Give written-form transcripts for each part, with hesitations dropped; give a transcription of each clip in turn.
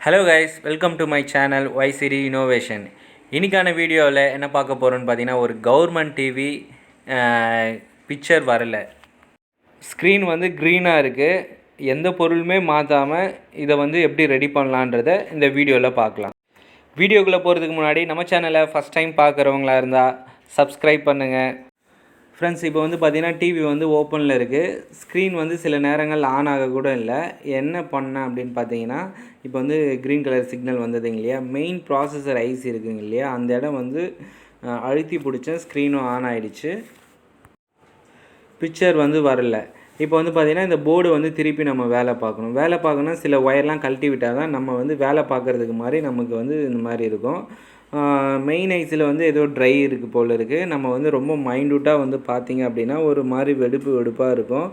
Hello guys, welcome to my channel YCD Innovation. இன்னைக்கான வீடியோவில் என்ன பார்க்க போகிறோன்னு பார்த்தீங்கன்னா ஒரு கவர்மெண்ட் டிவி பிக்சர் வரல, ஸ்க்ரீன் வந்து க்ரீனாக இருக்குது, எந்த பொருளுமே மாற்றாமல் இதை வந்து எப்படி ரெடி பண்ணலான்றதை இந்த வீடியோவில் பார்க்கலாம். வீடியோக்குள்ளே போகிறதுக்கு முன்னாடி நம்ம சேனலை ஃபஸ்ட் டைம் பார்க்குறவங்களா இருந்தால் சப்ஸ்கிரைப் பண்ணுங்கள். ஃப்ரெண்ட்ஸ், இப்போ வந்து பார்த்திங்கன்னா டிவி வந்து ஓப்பனில் இருக்குது, ஸ்க்ரீன் வந்து சில நேரங்கள் ஆன் ஆக கூட இல்லை. என்ன பண்ணேன் அப்படின்னு பார்த்தீங்கன்னா, இப்போ வந்து க்ரீன் கலர் சிக்னல் வந்ததுங்க இல்லையா, மெயின் ப்ராசஸர் ஐசி இருக்குங்க இல்லையா, அந்த இடம் வந்து அழுத்தி பிடிச்சேன், ஸ்க்ரீனும் ஆன் ஆகிடுச்சு, பிக்சர் வந்து வரல. இப்போ வந்து பார்த்திங்கன்னா இந்த போர்டு வந்து திருப்பி நம்ம வேலை பார்க்கணும்னா சில ஒயர்லாம் கழட்டி விட்டால் தான் நம்ம வந்து வேலை பார்க்குறதுக்கு மாதிரி நமக்கு வந்து இந்த மாதிரி இருக்கும். மெயின் ஐஸில் வந்து ஏதோ ட்ரை இருக்குது போல் இருக்குது. நம்ம வந்து ரொம்ப மைன்யூட்டாக வந்து பார்த்திங்க அப்படின்னா ஒரு மாதிரி வெடுப்பாக இருக்கும்.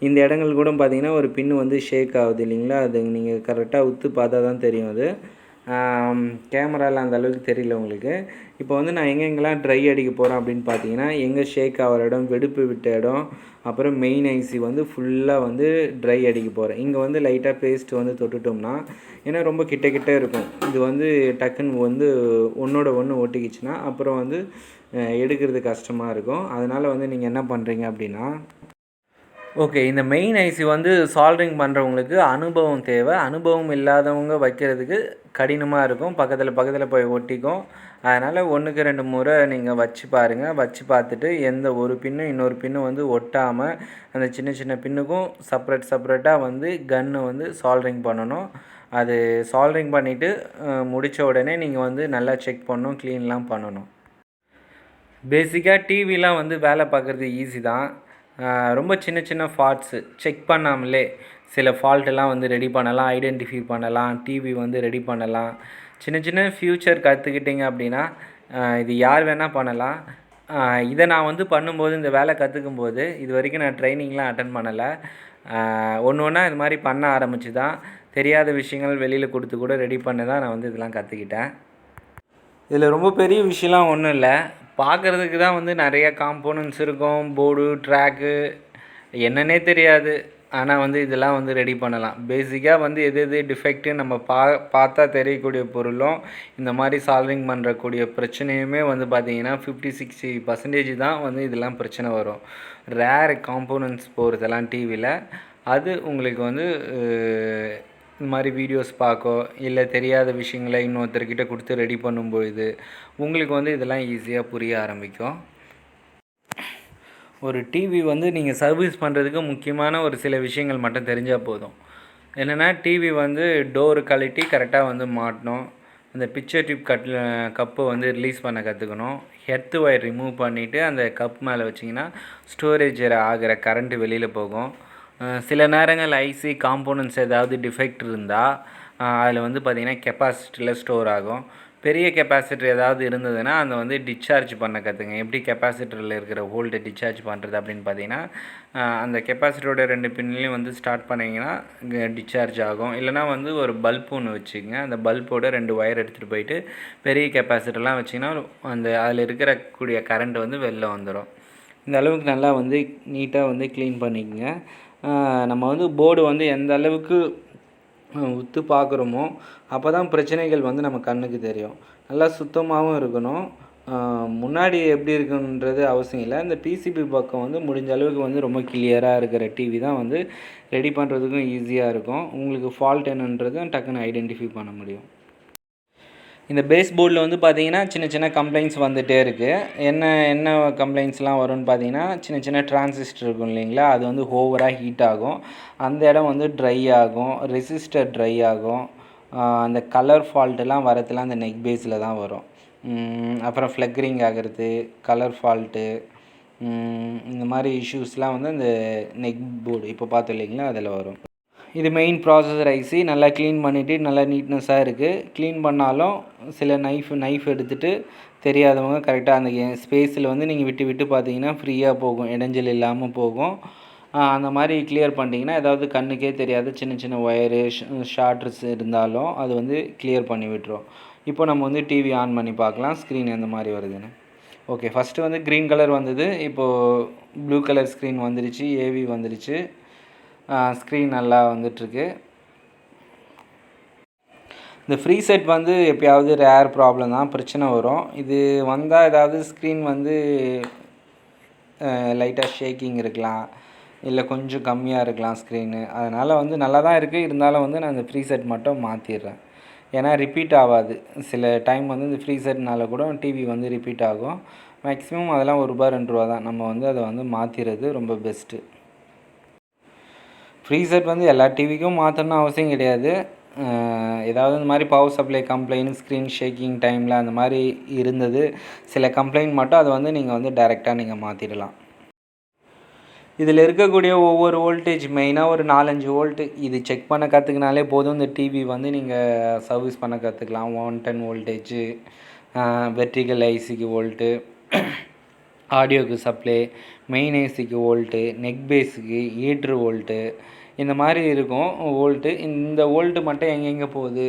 இந்த இடங்கள் கூட பார்த்திங்கன்னா ஒரு பின்னு வந்து ஷேக் ஆகுது இல்லைங்களா, அது நீங்கள் கரெக்டாக உத்து பார்த்தா தான் தெரியும். அது கேமராவில் அந்த அளவுக்கு தெரியல உங்களுக்கு. இப்போ வந்து நான் எங்கெங்கெல்லாம் ட்ரை அடிக்க போகிறேன் அப்படின்னு பார்த்தீங்கன்னா, எங்கே ஷேக் ஆகிற இடம், வெடுப்பு விட்ட இடம், அப்புறம் மெயின் ஐசி வந்து ஃபுல்லாக வந்து ட்ரை அடிக்க போகிறேன். இங்கே வந்து லைட்டாக பேஸ்ட்டு வந்து தொட்டுட்டோம்னா, ஏன்னா ரொம்ப கிட்ட இருக்கும், இது வந்து டக்குன்னு வந்து ஒன்றோட ஒன்று ஒட்டிக்கிச்சுன்னா அப்புறம் வந்து எடுக்கிறது கஷ்டமாக இருக்கும். அதனால் வந்து நீங்கள் என்ன பண்ணுறீங்க அப்படின்னா, ஓகே, இந்த மெயின் ஐசி வந்து சால்ட்ரிங் பண்ணுறவங்களுக்கு அனுபவம் தேவை. அனுபவம் இல்லாதவங்க வைக்கிறதுக்கு கடினமாக இருக்கும், பக்கத்தில் போய் ஒட்டிக்கும். அதனால் 1க்கு 2 முறை நீங்கள் வச்சு பாருங்கள். வச்சு பார்த்துட்டு எந்த ஒரு பின்னும் இன்னொரு பின்னும் வந்து ஒட்டாமல் அந்த சின்ன பின்னுக்கும் செப்பரேட்டாக வந்து கன்னை வந்து சால்ட்ரிங் பண்ணணும். அது சால்ட்ரிங் பண்ணிவிட்டு முடித்த உடனே நீங்கள் வந்து நல்லா செக் பண்ணணும், க்ளீன்லாம் பண்ணணும். பேசிக்காக டிவிலாம் வந்து வேலை பார்க்குறது ஈஸி தான். ரொம்ப சின்ன ஃபால்ட்ஸு செக் பண்ணாமலே சில ஃபால்ட்டெல்லாம் வந்து ரெடி பண்ணலாம், ஐடென்டிஃபை பண்ணலாம், டிவி வந்து ரெடி பண்ணலாம். சின்ன ஃப்யூச்சர் கற்றுக்கிட்டிங்க அப்படின்னா இது யார் வேணால் பண்ணலாம். இதை நான் வந்து பண்ணும்போது, இந்த வேலை கற்றுக்கும்போது, இது வரைக்கும் நான் ட்ரைனிங்லாம் அட்டன் பண்ணலை. ஒன்றா இது மாதிரி பண்ண ஆரம்பித்து தான், தெரியாத விஷயங்கள் வெளியில் கொடுத்து கூட ரெடி பண்ண தான் நான் வந்து இதெல்லாம் கற்றுக்கிட்டேன். இதில் ரொம்ப பெரிய விஷயம்லாம் ஒன்றும் இல்லை, பார்க்குறதுக்கு தான் வந்து நிறைய காம்போனன்ட்ஸ் இருக்கும், போர்டு, ட்ராக்கு என்னன்னே தெரியாது. ஆனால் வந்து இதெல்லாம் வந்து ரெடி பண்ணலாம். பேசிக்காக வந்து எது டிஃபெக்ட்டு நம்ம பார்த்தா தெரியக்கூடிய பொருளும் இந்த மாதிரி சால்விங் பண்ணுறக்கூடிய பிரச்சனையுமே வந்து பார்த்திங்கன்னா 50-60% தான் வந்து இதெல்லாம் பிரச்சனை வரும். ரேர் காம்போனன்ட்ஸ் போகிறதெல்லாம் டிவியில். அது உங்களுக்கு வந்து இந்த மாதிரி வீடியோஸ் பார்க்கோ இல்லை தெரியாத விஷயங்களை இன்னொருத்தர்கிட்ட கொடுத்து ரெடி பண்ணும்பொழுது உங்களுக்கு வந்து இதெல்லாம் ஈஸியாக புரிய ஆரம்பிக்கும். ஒரு டிவி வந்து நீங்கள் சர்வீஸ் பண்ணுறதுக்கு முக்கியமான ஒரு சில விஷயங்கள் மட்டும் தெரிஞ்சால் போதும். என்னென்னா, டிவி வந்து டோரு கழட்டி கரெக்டாக வந்து மாட்டணும், அந்த பிக்சர் டியூப் கப்பை வந்து ரிலீஸ் பண்ண கற்றுக்கணும், ஹெர்த் ஒயர் ரிமூவ் பண்ணிவிட்டு அந்த கப் மேலே வச்சிங்கன்னா ஸ்டோரேஜ் ஆகிற கரண்ட்டு வெளியில் போகும். சில நேரங்கள் ஐசி காம்போனன்ட்ஸ் ஏதாவது டிஃபெக்ட் இருந்தால் அதில் வந்து பார்த்திங்கன்னா கெப்பாசிட்டரில் ஸ்டோர் ஆகும். பெரிய கெப்பாசிட்டர் ஏதாவது இருந்ததுன்னா அந்த வந்து டிஸ்சார்ஜ் பண்ண கற்றுங்க. எப்படி கெப்பாசிட்டரில் இருக்கிற வோல்ட்டை டிஸ்சார்ஜ் பண்ணுறது அப்படின்னு பார்த்தீங்கன்னா, அந்த கெப்பாசிட்டரோட 2 பின்லையும் வந்து ஸ்டார்ட் பண்ணிங்கன்னா டிஸ்சார்ஜ் ஆகும். இல்லைனா வந்து ஒரு பல்ப் ஒன்று வச்சுக்கோங்க, அந்த பல்போட 2 ஒயர் எடுத்துகிட்டு போயிட்டு பெரிய கெப்பாசிட்டர்லாம் வச்சிங்கன்னா அந்த அதில் இருக்கக்கூடிய கரண்ட் வந்து வெளில வந்துடும். இந்த அளவுக்கு நல்லா வந்து நீட்டாக வந்து க்ளீன் பண்ணிக்கோங்க. நம்ம வந்து போர்டு வந்து எந்த அளவுக்கு உத்து பார்க்குறோமோ அப்போ தான் பிரச்சனைகள் வந்து நம்ம கண்ணுக்கு தெரியும். நல்லா சுத்தமாகவும் இருக்கணும். முன்னாடி எப்படி இருக்குன்றது அவசியம் இல்லை, இந்த பிசிபி பக்கம் வந்து முடிஞ்ச அளவுக்கு வந்து ரொம்ப கிளியராக இருக்கிற டிவி தான் வந்து ரெடி பண்ணுறதுக்கும் ஈஸியாக இருக்கும். உங்களுக்கு ஃபால்ட் என்னன்றதும் டக்குன்னு ஐடென்டிஃபை பண்ண முடியும். இந்த பேஸ் போர்டில் வந்து பார்த்திங்கன்னா சின்ன கம்ப்ளைண்ட்ஸ் வந்துகிட்டே இருக்குது. என்ன கம்ப்ளைண்ட்ஸ்லாம் வரும்னு பார்த்தீங்கன்னா, சின்ன டிரான்சிஸ்டர் இருக்கும் இல்லைங்களா, அது வந்து ஓவராக ஹீட் ஆகும், அந்த இடம் வந்து ட்ரை ஆகும், ரெசிஸ்டர் ட்ரை ஆகும், அந்த கலர் ஃபால்ட்டெல்லாம் வரதுலாம் அந்த நெக் பேஸில் தான் வரும். அப்புறம் ஃப்ளிக்கரிங் ஆகிறது, கலர் ஃபால்ட்டு, இந்த மாதிரி இஷ்யூஸ்லாம் வந்து அந்த நெக் போர்டு இப்போ பார்த்தோம் இல்லைங்களா, அதில் வரும். இது மெயின் ப்ராசஸர் ஐசி. நல்லா க்ளீன் பண்ணிவிட்டு நல்லா நீட்னஸாக இருக்குது. க்ளீன் பண்ணாலும் சில நைஃப் எடுத்துகிட்டு தெரியாதவங்க கரெக்டாக அந்த ஸ்பேஸில் வந்து நீங்கள் விட்டு பார்த்தீங்கன்னா ஃப்ரீயாக போகும், இடைஞ்சல் இல்லாமல் போகும். அந்த மாதிரி கிளியர் பண்ணிட்டீங்கன்னா ஏதாவது கண்ணுக்கே தெரியாத சின்ன ஒயரு ஷார்ட்ஸ் இருந்தாலும் அது வந்து கிளியர் பண்ணி விட்டுரும். இப்போ நம்ம வந்து டிவி ஆன் பண்ணி பார்க்கலாம் ஸ்க்ரீன் எந்த மாதிரி வருதுன்னு. ஓகே, ஃபஸ்ட்டு வந்து க்ரீன் கலர் வந்தது, இப்போது ப்ளூ கலர் ஸ்க்ரீன் வந்துடுச்சு, ஏவி வந்துடுச்சு. ஸ்க்ரீன் நல்லா வந்துட்டுருக்கு. இந்த ஃப்ரீ செட் வந்து எப்பயாவது ரேர் ப்ராப்ளம் தான், பிரச்சனை வரும். இது வந்தால் ஏதாவது ஸ்க்ரீன் வந்து லைட்டாக ஷேக்கிங் இருக்கலாம், இல்லை கொஞ்சம் கம்மியாக இருக்கலாம் ஸ்க்ரீனு. அதனால் வந்து நல்லா தான் இருக்குது, இருந்தாலும் வந்து நான் இந்த ஃப்ரீ செட் மட்டும் மாற்றிடுறேன். ஏன்னா ரிப்பீட் ஆகாது. சில டைம் வந்து இந்த ஃப்ரீ செட்னால கூட டிவி வந்து ரிப்பீட் ஆகும். மேக்ஸிமம் அதெல்லாம் ₹1 ₹2 தான். நம்ம வந்து அதை வந்து மாற்றிடுறது ரொம்ப பெஸ்ட்டு. ஃப்ரீ செட் வந்து எல்லா டிவிக்கும் மாற்றணும்னு அவசியம் கிடையாது. ஏதாவது இந்த மாதிரி power supply complaint, screen shaking டைமில் அந்த மாதிரி இருந்தது, சில கம்ப்ளைண்ட் மட்டும் அதை வந்து நீங்கள் வந்து டைரெக்டாக நீங்கள் மாற்றிடலாம். இதில் இருக்கக்கூடிய ஒவ்வொரு வோல்டேஜ் மெயினாக ஒரு 4-5 வோல்ட்டு இது செக் பண்ண கற்றுக்கினாலே போதும். இந்த டிவி வந்து நீங்கள் சர்வீஸ் பண்ண கற்றுக்கலாம். 110 வோல்டேஜு, வெர்டிகல் ஐசிக்கு வோல்ட்டு, ஆடியோக்கு சப்ளை, மெயின் ஐசிக்கு வோல்ட்டு, நெக் பேஸுக்கு ஈட்ரு வோல்ட்டு, இந்த மாதிரி இருக்கும் வோல்ட்டு. இந்த வோல்ட்டு மட்டும் எங்கெங்கே போகுது,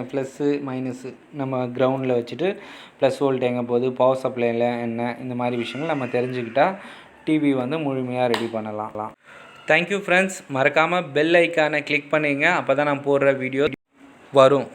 ப்ளஸ்ஸு மைனஸு நம்ம கிரவுண்டில் வச்சுட்டு ப்ளஸ் வோல்ட் எங்கே போகுது, பவர் சப்ளையில் என்ன, இந்த மாதிரி விஷயங்கள் நம்ம தெரிஞ்சுக்கிட்டால் டிவி வந்து முழுமையாக ரெடி பண்ணலாம். Thank you friends. மறக்காமல் பெல் ஐக்கானை கிளிக் பண்ணிங்க, அப்போ தான் நான் போடுற வீடியோ வரும்.